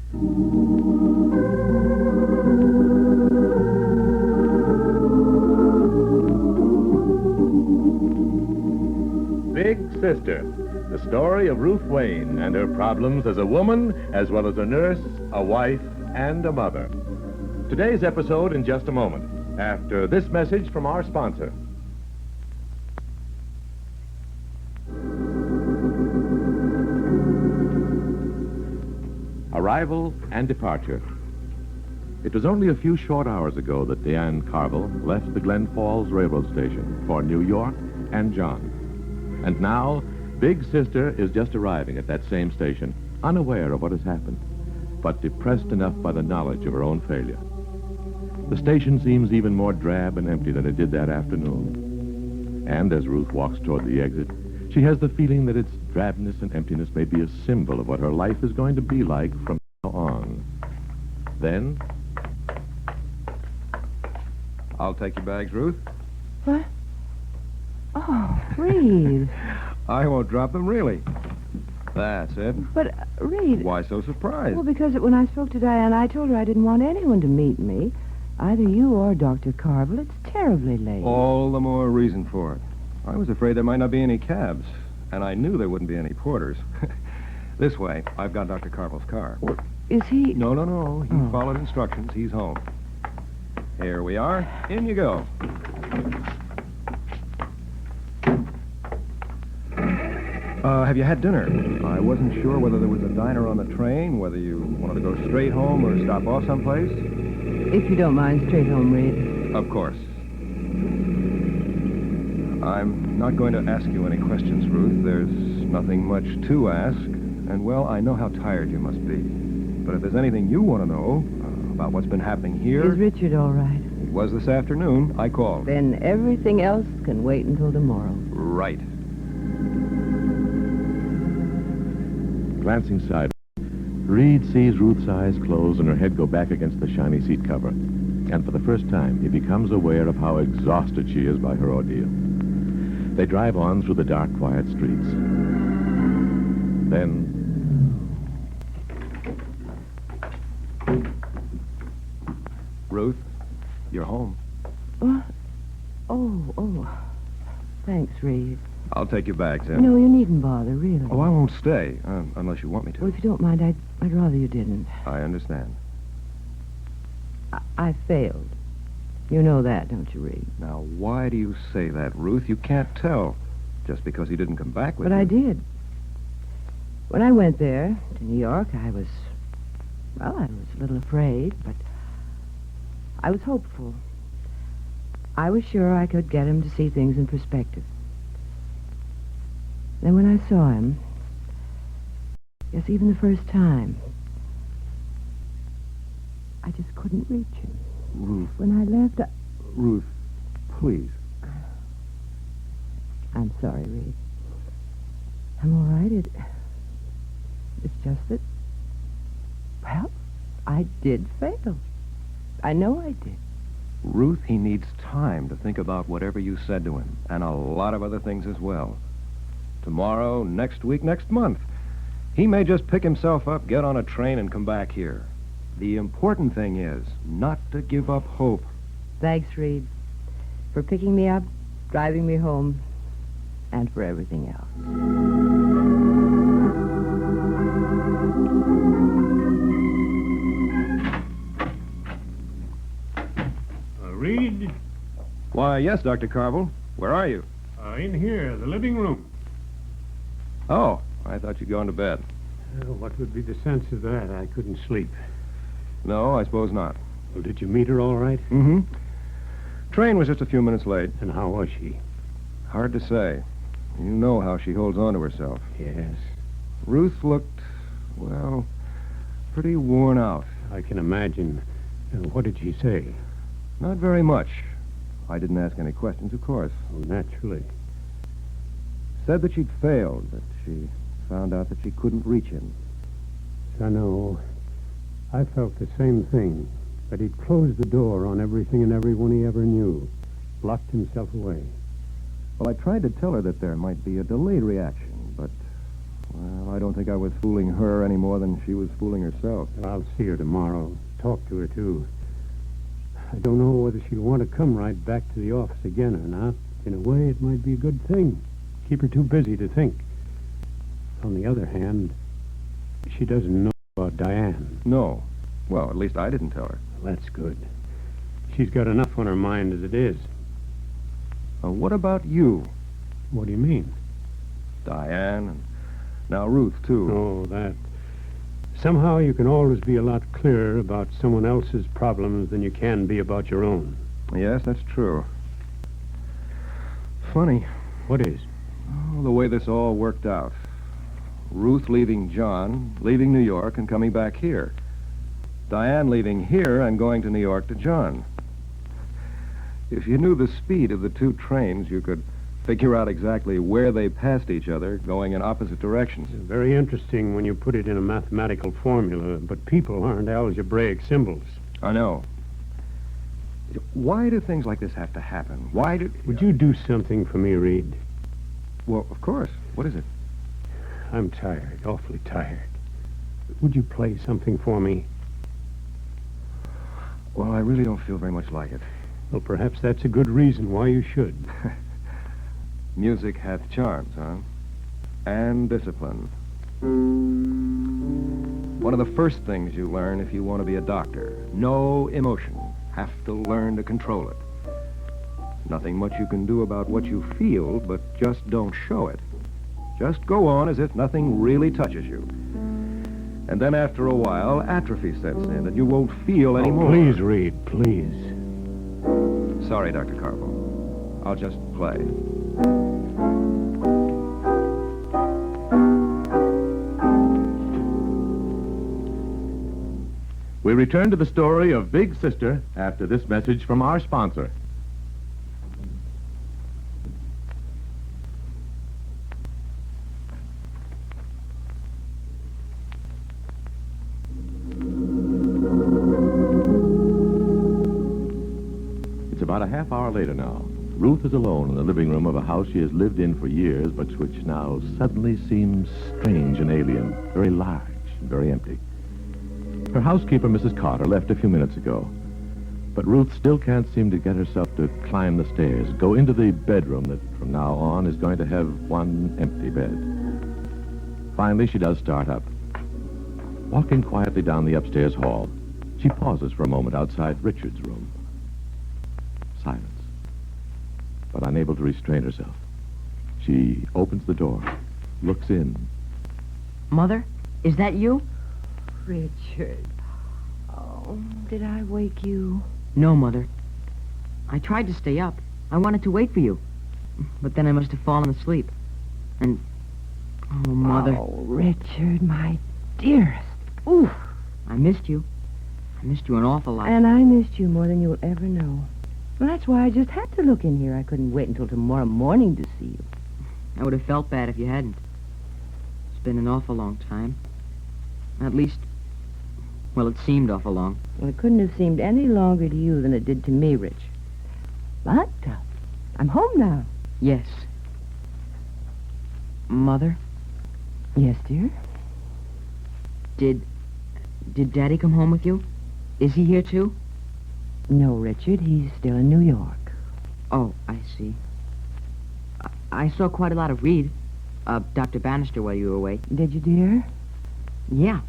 Big Sister, the story of Ruth Wayne and her problems as a woman, as well as a nurse, a wife, and a mother. Today's episode in just a moment, after this message from our sponsor. Arrival and departure. It was only a few short hours ago that Diane Carville left the Glen Falls Railroad Station for New York and John. And now, Big Sister is just arriving at that same station, unaware of what has happened, but depressed enough by the knowledge of her own failure. The station seems even more drab and empty than it did that afternoon. And as Ruth walks toward the exit, she has the feeling that its drabness and emptiness may be a symbol of what her life is going to be like from now on. Then... I'll take your bags, Ruth. What? Oh, Reed. I won't drop them, really. That's it. But, Reed... Why so surprised? Well, because when I spoke to Diane, I told her I didn't want anyone to meet me. Either you or Dr. Carville. It's terribly late. All the more reason for it. I was afraid there might not be any cabs, and I knew there wouldn't be any porters. This way, I've got Dr. Carville's car. Well, is he... No. He followed instructions. He's home. Here we are. In you go. Have you had dinner? I wasn't sure whether there was a diner on the train, whether you wanted to go straight home or stop off someplace. If you don't mind, straight home, Reed. Of course. I'm not going to ask you any questions, Ruth. There's nothing much to ask. And, well, I know how tired you must be. But if there's anything you want to know about what's been happening here... Is Richard all right? He was this afternoon. I called. Then everything else can wait until tomorrow. Right. Glancing sideways, Reed sees Ruth's eyes close and her head go back against the shiny seat cover. And for the first time, he becomes aware of how exhausted she is by her ordeal. They drive on through the dark, quiet streets. Then... Ruth, you're home. What? Oh. Thanks, Reed. I'll take your bags, in. No, you needn't bother, really. Oh, I won't stay, unless you want me to. Well, if you don't mind, I'd rather you didn't. I understand. I failed. You know that, don't you, Reed? Now, why do you say that, Ruth? You can't tell. Just because he didn't come back with you. But I did. When I went there, to New York, I was a little afraid, but I was hopeful. I was sure I could get him to see things in perspective. Then when I saw him, yes, even the first time, I just couldn't reach him. Ruth. When I left, Ruth, please. I'm sorry, Reed. I'm all right. It's just that, well, I did fail. I know I did. Ruth, he needs time to think about whatever you said to him, and a lot of other things as well. Tomorrow, next week, next month. He may just pick himself up, get on a train, and come back here. The important thing is not to give up hope. Thanks, Reed, for picking me up, driving me home, and for everything else. Reed? Why, yes, Dr. Carville. Where are you? In here, the living room. Oh, I thought you'd gone to bed. What would be the sense of that? I couldn't sleep. No, I suppose not. Well, did you meet her all right? Mm-hmm. Train was just a few minutes late. And how was she? Hard to say. You know how she holds on to herself. Yes. Ruth looked, well, pretty worn out. I can imagine. What did she say? Not very much. I didn't ask any questions, of course. Oh, naturally. Said that she'd failed, that she found out that she couldn't reach him. I know. I felt the same thing. But he'd closed the door on everything and everyone he ever knew. Locked himself away. Well, I tried to tell her that there might be a delayed reaction, but, well, I don't think I was fooling her any more than she was fooling herself. I'll see her tomorrow. Talk to her, too. I don't know whether she'll want to come right back to the office again or not. In a way, it might be a good thing. Keep her too busy to think. On the other hand, she doesn't know about Diane. No. Well, at least I didn't tell her. Well, that's good. She's got enough on her mind as it is. What about you? What do you mean? Diane, and now Ruth, too. Oh, that. Somehow you can always be a lot clearer about someone else's problems than you can be about your own. Yes, that's true. Funny. What is? Oh, the way this all worked out. Ruth leaving John, leaving New York, and coming back here. Diane leaving here and going to New York to John. If you knew the speed of the two trains, you could figure out exactly where they passed each other, going in opposite directions. Very interesting when you put it in a mathematical formula, but people aren't algebraic symbols. I know. Why do things like this have to happen? Why do... Would you do something for me, Reed? Well, of course. What is it? I'm tired, awfully tired. Would you play something for me? Well, I really don't feel very much like it. Well, perhaps that's a good reason why you should. Music hath charms, huh? And discipline. One of the first things you learn if you want to be a doctor. No emotion. Have to learn to control it. Nothing much you can do about what you feel, but just don't show it. Just go on as if nothing really touches you. And then after a while, atrophy sets in, and you won't feel anymore. Please, Reed, please. Sorry, Dr. Carville. I'll just play. We return to the story of Big Sister after this message from our sponsor. It's about a half hour later now. Ruth is alone in the living room of a house she has lived in for years, but which now suddenly seems strange and alien, very large and very empty. Her housekeeper, Mrs. Carter, left a few minutes ago. But Ruth still can't seem to get herself to climb the stairs, go into the bedroom that from now on is going to have one empty bed. Finally, she does start up. Walking quietly down the upstairs hall, she pauses for a moment outside Richard's room. Silence. But unable to restrain herself, she opens the door, looks in. Mother, is that you? Richard. Oh, did I wake you? No, Mother. I tried to stay up. I wanted to wait for you. But then I must have fallen asleep. And... Oh, Mother. Oh, Richard, my dearest. Ooh, I missed you. I missed you an awful lot. And I missed you more than you'll ever know. Well, that's why I just had to look in here. I couldn't wait until tomorrow morning to see you. I would have felt bad if you hadn't. It's been an awful long time. At least, well, it seemed awful long. Well, it couldn't have seemed any longer to you than it did to me, Rich. But I'm home now. Yes. Mother, Yes, dear? did Daddy come home with you? Is he here, too? No, Richard. He's still in New York. Oh, I see. I saw quite a lot of Reed, Dr. Bannister, while you were away. Did you, dear? Yeah.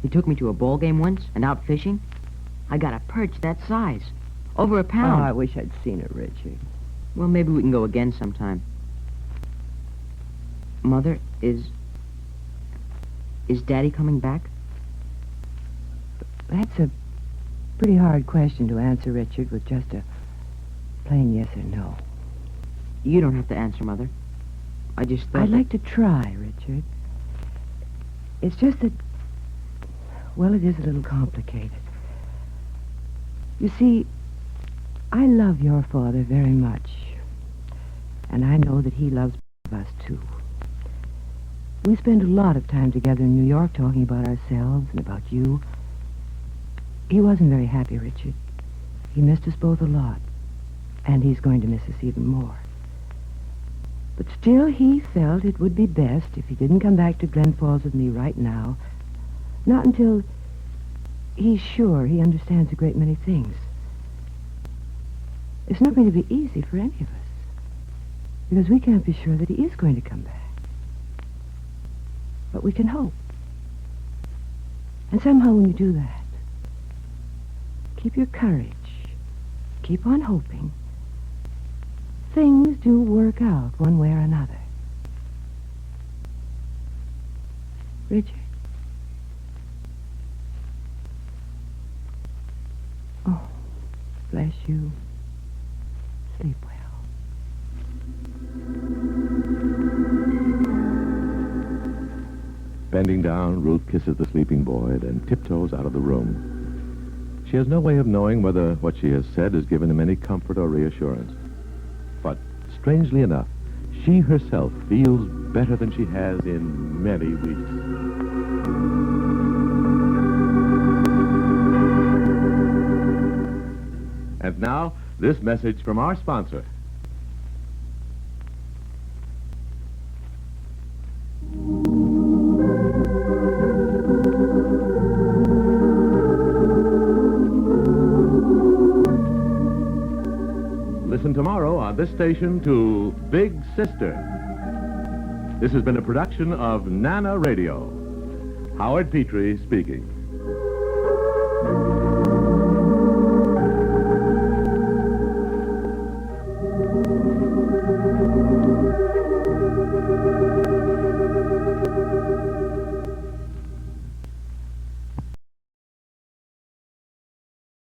He took me to a ball game once and out fishing. I got a perch that size. Over a Oh, pound. I wish I'd seen it, Richard. Well, maybe we can go again sometime. Mother, is Daddy coming back? That's a pretty hard question to answer, Richard, with just a plain yes or no. You don't have to answer, Mother. I just thought... I'd like to try, Richard. It's just that, well, it is a little complicated. You see, I love your father very much. And I know that he loves us, too. We spend a lot of time together in New York talking about ourselves and about you. He wasn't very happy, Richard. He missed us both a lot. And he's going to miss us even more. But still, he felt it would be best if he didn't come back to Glen Falls with me right now. Not until he's sure he understands a great many things. It's not going to be easy for any of us, because we can't be sure that he is going to come back. But we can hope. And somehow when you do that, keep your courage. Keep on hoping. Things do work out one way or another. Richard? Oh, bless you. Sleep well. Bending down, Ruth kisses the sleeping boy, then tiptoes out of the room. She has no way of knowing whether what she has said has given him any comfort or reassurance. But, strangely enough, she herself feels better than she has in many weeks. And now, this message from our sponsor. Listen tomorrow on this station to Big Sister. This has been a production of Nana Radio. Howard Petrie speaking.